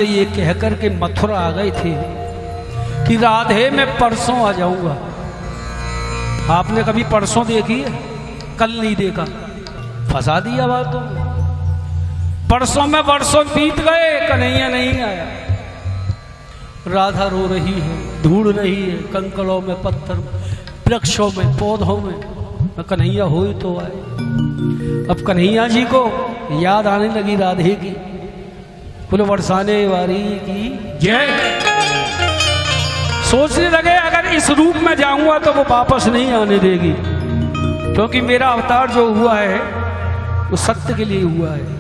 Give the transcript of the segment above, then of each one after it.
ये कहकर के मथुरा आ गए थे कि राधे मैं परसों आ जाऊंगा। आपने कभी परसों देखी है? कल नहीं देखा, फंसा दिया बातों में। परसों में वर्षों बीत गए, कन्हैया नहीं आया। राधा रो रही है, ढूंढ रही है कंकड़ों में, पत्थर, वृक्षों में, पौधों में, कन्हैया हो ही तो आए। अब कन्हैया जी को याद आने लगी राधे की। बोलो बरसाने वाली की जय। सोचने लगे अगर इस रूप में जाऊंगा तो वो वापस नहीं आने देगी, क्योंकि मेरा अवतार जो हुआ है वो सत्य के लिए हुआ है।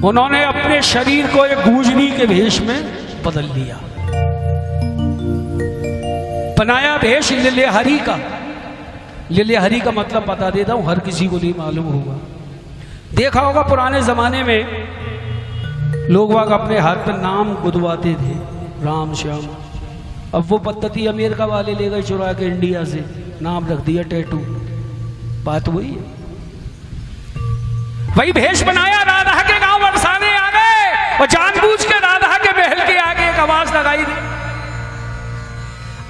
उन्होंने अपने शरीर को एक गूंजनी के भेष में बदल लिया, बनाया भेष लीलेहरी का। लीलेहरी का मतलब बता देता हूं, हर किसी को नहीं मालूम होगा। देखा होगा पुराने जमाने में लोग वाग अपने हाथ पे नाम गुदवाते थे, राम श्याम। अब वो पद्धति अमेरिका वाले ले गए चुरा के इंडिया से, नाम रख दिया टैटू। बात वही है, वही भेष बनाया। राधा के गांव बरसाने आ गए और जानबूझ के राधा के महल के आगे एक आवाज लगाई दी,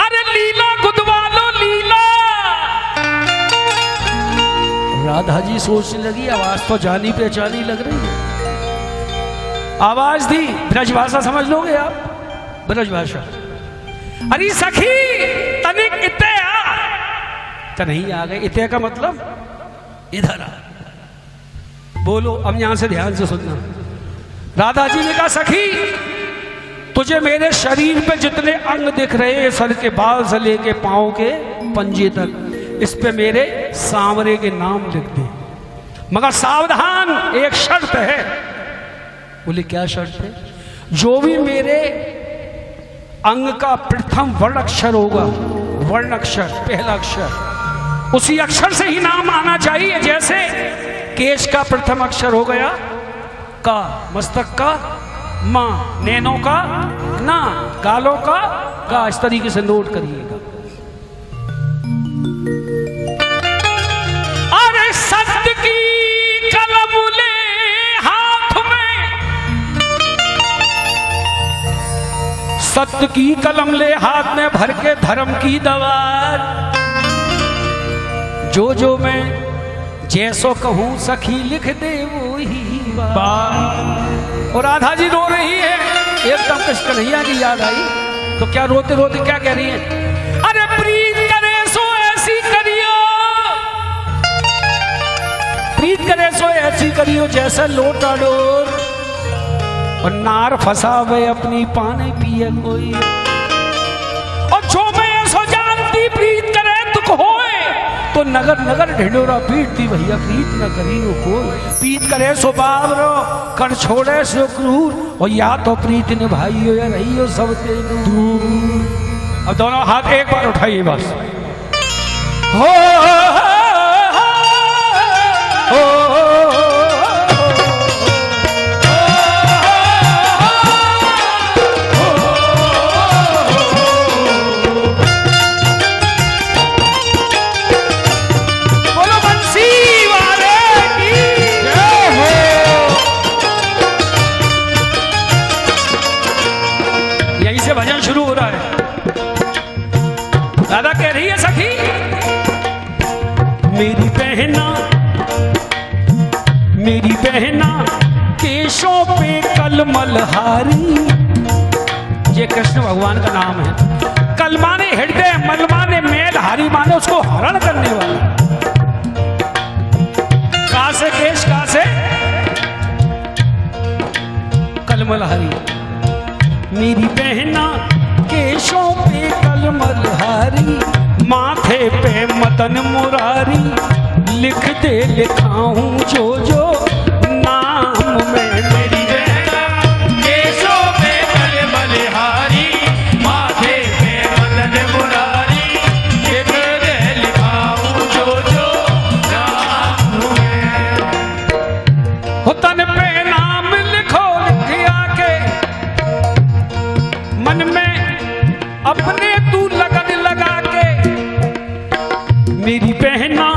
अरे लीला गुदवा लो लीला। राधा जी सोचने लगी आवाज तो जानी पहचानी लग रही है। आवाज थी, ब्रजभाषा समझ लोगे आप, ब्रजभाषा। अरे सखी तनिक इते आ। तो नहीं आ गए। इते का मतलब इधर आ। बोलो अब यहां से ध्यान से सुनना। राधा जी ने कहा सखी तुझे मेरे शरीर पे जितने अंग दिख रहे हैं, सर के बाल से लेके पांव के पंजे तक, इस पे मेरे सांवरे के नाम लिख दे, मगर सावधान एक शर्त है। बोले क्या शर्त है? जो भी मेरे अंग का प्रथम वर्ण अक्षर होगा, वर्ण अक्षर पहला अक्षर, उसी अक्षर से ही नाम आना चाहिए। जैसे केश का प्रथम अक्षर हो गया का, मस्तक का मां, नैनों का ना, गालों का गा। इस तरीके से नोट करिएगा। अरे सत्य की कलम ले हाथ में, सत्य की कलम ले हाथ में, भर के धर्म की दवार। जो जो मैं जैसो कहूं सखी लिख दे वो ही बात। और राधा जी रो रही है, एकदम कन्हैया की याद आई। तो क्या रोते रोते क्या कह रही है? अरे प्रीत करे सो ऐसी करियो, प्रीत करे सो ऐसी करियो जैसे लोटा डोर, और नार फसावे अपनी पानी पिए कोई। और जो मैं ऐसो जानती प्रीत करे दुख होए, तो नगर नगर ढिंडोरा पीटती भैया प्रीत न करी हो कोई। प्रीत करे सो बाबरो, कर छोड़े सो क्रूर, और या तो प्रीत निभाइयो या रहियो सबसे दूर। अब दोनों हाथ एक बार उठाइए बस। हो भजन शुरू हो रहा है। दादा कह रही है सखी मेरी बहना केशों पे कलमलहारी। ये कृष्ण भगवान का नाम है। कल माने हृदय, मल माने मेल, हारी माने उसको हरण करने वाला। कहां से केश, कहां से कलमलहारी। मेरी बहना केशों पे कलमलहारी, माथे पे मदन मुरारी, लिख दे लिखाऊं जो जो नाम में। मेरी बहना केशों पे कलमलहारी, माथे पे मदन मुरारी, लिख दे लिखाऊं जो जो नाम में। हो तन पे नाम लिखो लिखिया के, मन में अपने तू लगन लगा के। मेरी बहना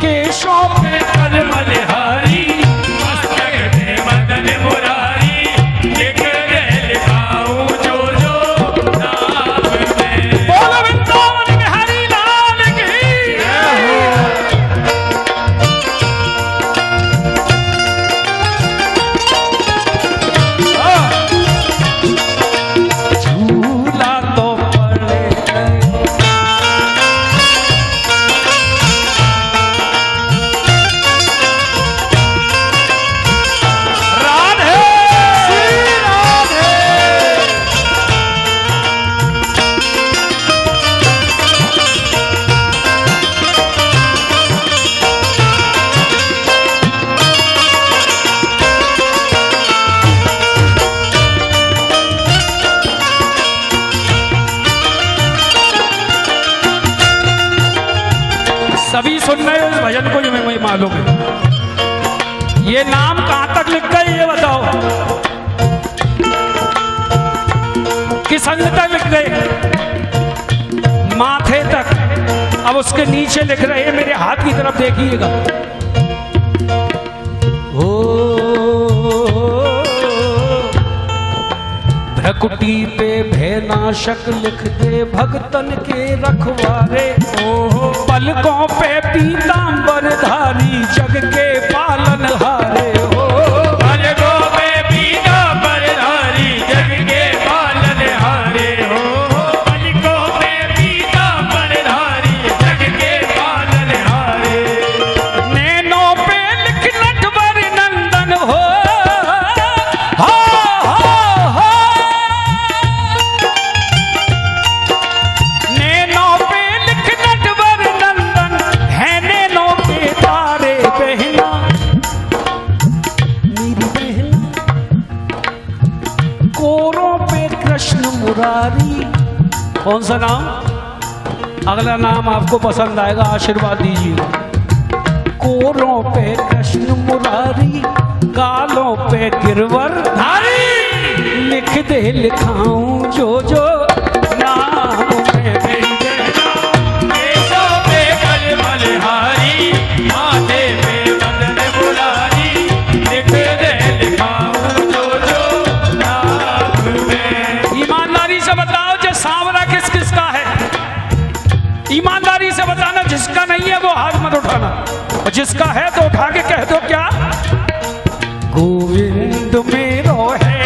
केशों पे कलमलहारी, मस्तक लिख गए ये बताओ, किस अंग तक लिख गए? माथे तक। अब उसके नीचे लिख रहे हैं, मेरे हाथ की तरफ देखिएगा। भ्रकुटी पे भयनाशक लिख दे भगतन के रखवारे। पलकों पे पीतांबर धारी जग के पालन हारे हो। पलकों पे पीतांबर धारी जग के पालन हारे हो। पलकों पे पीतांबर धारी जग के पालन हारे। नैनों पे लिख नटवर नंदन हो। कौन सा नाम? अगला नाम आपको पसंद आएगा, आशीर्वाद दीजिए। कोरों पे कृष्ण मुरारी, गालों पे गिरवर धारी। लिख दे लिखाऊं जो जो नाम में मेरी केशों पे कल बलिहारी, माथे पे बदन बुलारी। लिख दे लिखाऊं जो जो नाम में। ईमानदारी से बताओ सांवरा किस किस का है? ईमानदारी से बताना, जिसका नहीं है वो हाथ मत उठाना, और जिसका है तो उठा के कह दो क्या? गोविंद मेरो है,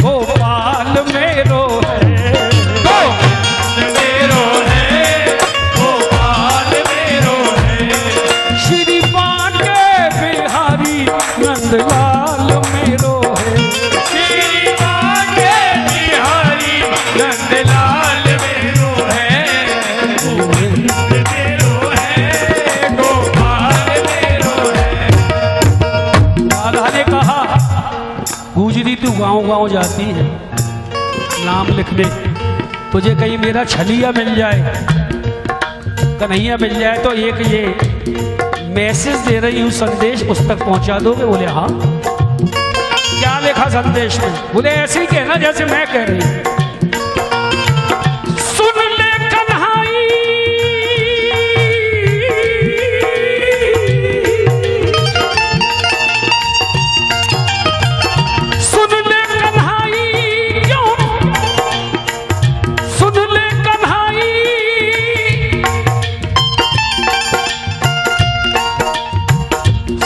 गोपाल मेरो है। गोविंद मेरो है, गोपाल मेरो है। श्री बांके बिहारी नंदलाल मेरो है। श्री बांके बिहारी नंदलाल मेरो है। गोविंद मेरो है, गोपाल मेरो है। राधा ने कहा, गुजरी तू गांव गांव जाती है नाम लिखने, तुझे कहीं मेरा छलिया मिल जाए, कन्हैया मिल जाए तो एक ये मैसेज दे रही हूँ, संदेश उस तक पहुंचा दोगे? बोले हाँ। क्या लिखा संदेश में? बोले ऐसे ही कहना जैसे मैं कह रही हूँ। सुन ले कन्हाई, सुन ले कन्हाई, क्यों? सुन ले कन्हाई,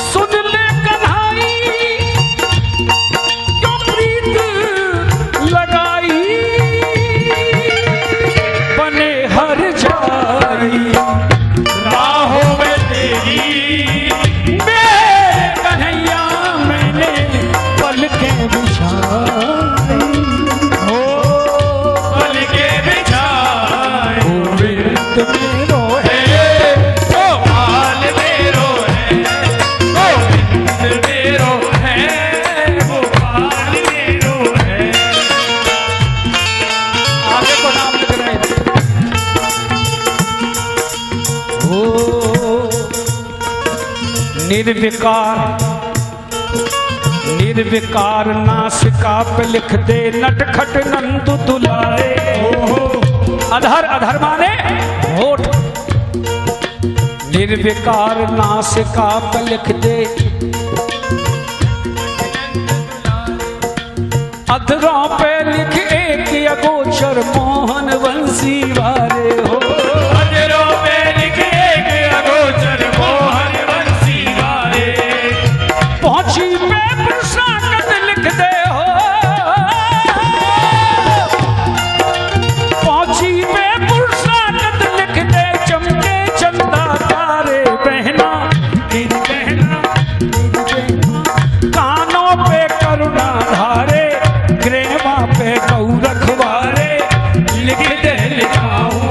सुन ले कन्हाई, क्यों प्रीत लगाई, बने हर जाई राहों में तेरी। मेरे कन्हैया मैंने पलकें बिछाई। हो पल के बिछाए। गोविंद मेरो है, गोपाल मेरो है। गोविंद मेरो है, गोपाल मेरो है। आगे को नाम लिख रहे हैं। ओ निर्विकार, निर्विकार नासिका पे लिख दे नटखट नंदू दुलारे। अधर, अधर माने होठ। निर्विकार नासिका पे लिख दे, अधरों पे लिख एक अगोचर मोहन वंशी वाले हो। अधरों पे लिखे एक अगोचर मोहन वंशी वाले। पहुंची पे पुरुषाकत लिख दे हो। पहुंची पे पुरुषाकत लिख दे, चमके चंदा तारे बहना तेरी बहना तेरी बहना। कानों पे करुणा धारे, ग्रेवा पे गौ रखवारे। लिख दे लिखाऊं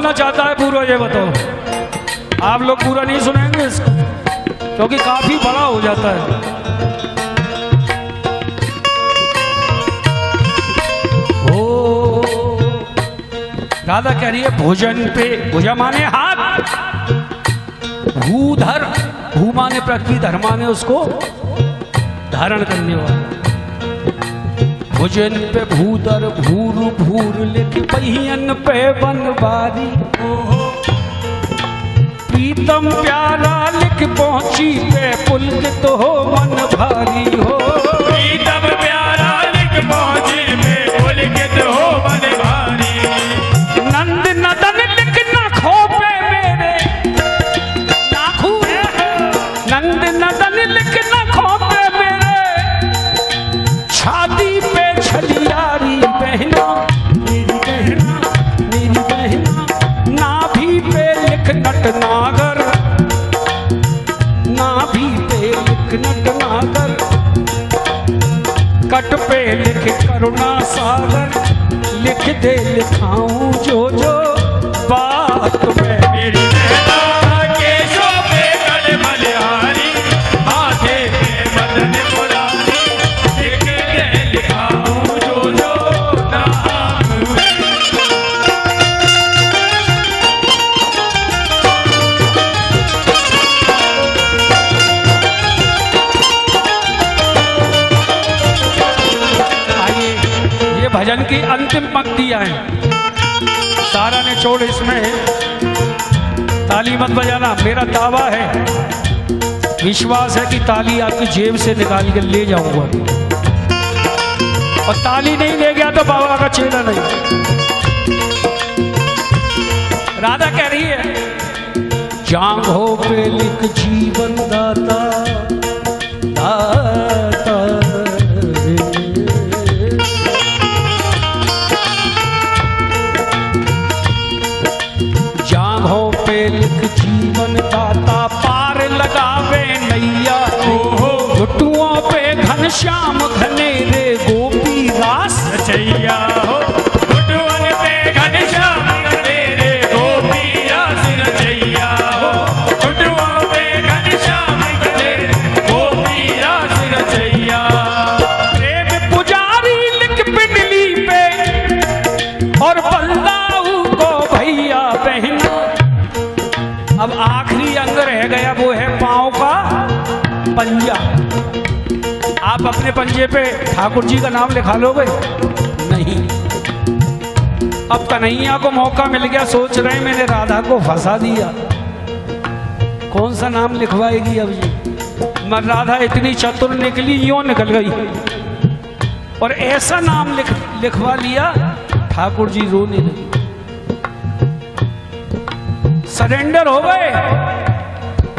सुनना चाहता है पूरा, ये बताओ। आप लोग पूरा नहीं सुनेंगे इसको क्योंकि काफी बड़ा हो जाता है। ओ राधा कह रही है भोजन पे, भुजा माने हाथ, भूधर, भू माने पृथ्वी, धर माने उसको धारण करने वाला। भोजन पे भूधर भूर भूर लिख पहियन पे बनवारी, प्रीतम प्यारा लिख पहुंची पे पुलकित हो मन भारी हो। प्रीतम प्यारा लिख पहुंची पे पुलकित हो मन भारी। नंद नदन लिख ना खोपे मेरे नाखू, नंद नदन लिख ना खोपे मेरे, छाती पे छलियारी बहना मेरी बहना मेरी बहना, नाभि पे लिख नट नागर, नाभि पे लिख नट नागर, कट पे लिख करुणा सागर, लिख दे लिखाऊं जो जो बात में। मेरी बहना केशों पे कल बलिहारी, माथे पे मदन मुरारी, लिख दे लिखाऊं जो जो नाम है। आइए ये भजन की अंतिम पंक्तियां हैं, सारा ने छोड़ इसमें ताली मत बजाना। मेरा दावा है, विश्वास है कि ताली आपकी जेब से निकाल के ले जाऊंगा, और ताली नहीं ले गया तो बाबा का चेला नहीं। राधा कह रही है जांघों पे लिख जीवन दाता दाता रे। जांघों पे लिख जीवन दाता, पार लगावे नैया, घुटुओं पे घनश्याम घनेरे गोपी रास रचैया हो। घुटुअन पे घनश्याम घनेरे गोपी रास रचैया हो। घुटुओं पे घनश्याम घनेरे गोपी रास रचैया। प्रेम पुजारी लिख पिंडली पे, और बल्लाऊ को भैया बहना। अब आखिरी अंग रह गया, वो है पांव का पंजा। आप अपने पंजे पे ठाकुर जी का नाम लिखा लोगे? नहीं। अब कन्हैया को मौका मिल गया, सोच रहे मैंने राधा को फंसा दिया, कौन सा नाम लिखवाएगी अब जी। मगर राधा इतनी चतुर निकली, यूं निकल गई और ऐसा नाम लिखवा लिया, ठाकुर जी रोने लगे, सरेंडर हो गए।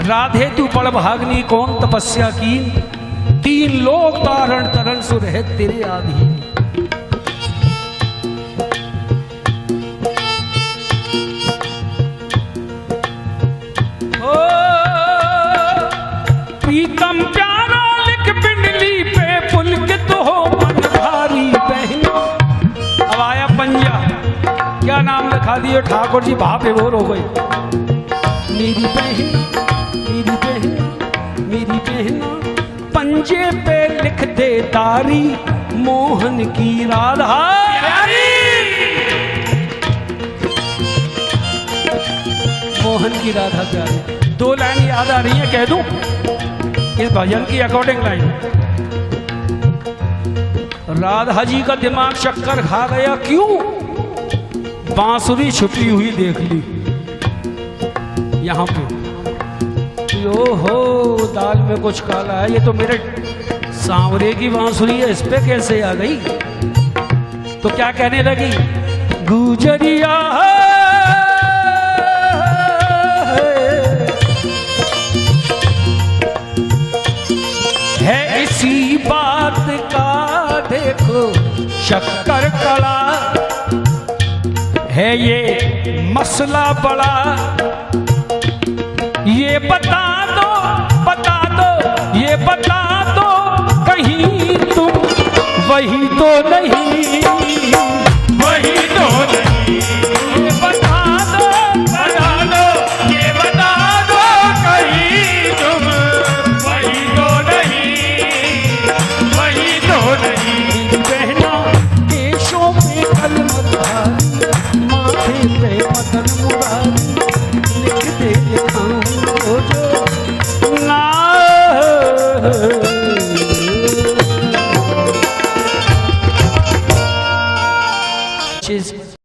राधे तू बड़ भागनी कौन तपस्या की, तीन लोग तारण तरन सुर है तेरे आधीन। ओ प्रीतम प्यारा लिख पिंडली पे पुलकित हो मन भारी बहना। अब आया पंजा, क्या नाम लिखा दिए ठाकुर जी, भाव विभोर हो गए। मेरी बहना मेरी बहना मेरी बहना, पंजे पे लिख दे तारी, मोहन की राधा प्यारी। मोहन की राधा प्यारी। दो लाइन याद आ रही है, कह दूं इस भजन की अकॉर्डिंग लाइन। राधा जी का दिमाग चक्कर खा गया, क्यों? बांसुरी छुपी हुई देख ली यहां पे। ओहो दाल में कुछ काला है, ये तो मेरे सांवरे की बांसुरी है, इस पे कैसे आ गई? तो क्या कहने लगी, गुजरिया है इसी बात का देखो शक्कर कड़ा, है ये मसला बड़ा, ये बता दो, ये बता दो, कहीं तुम वही तो नहीं।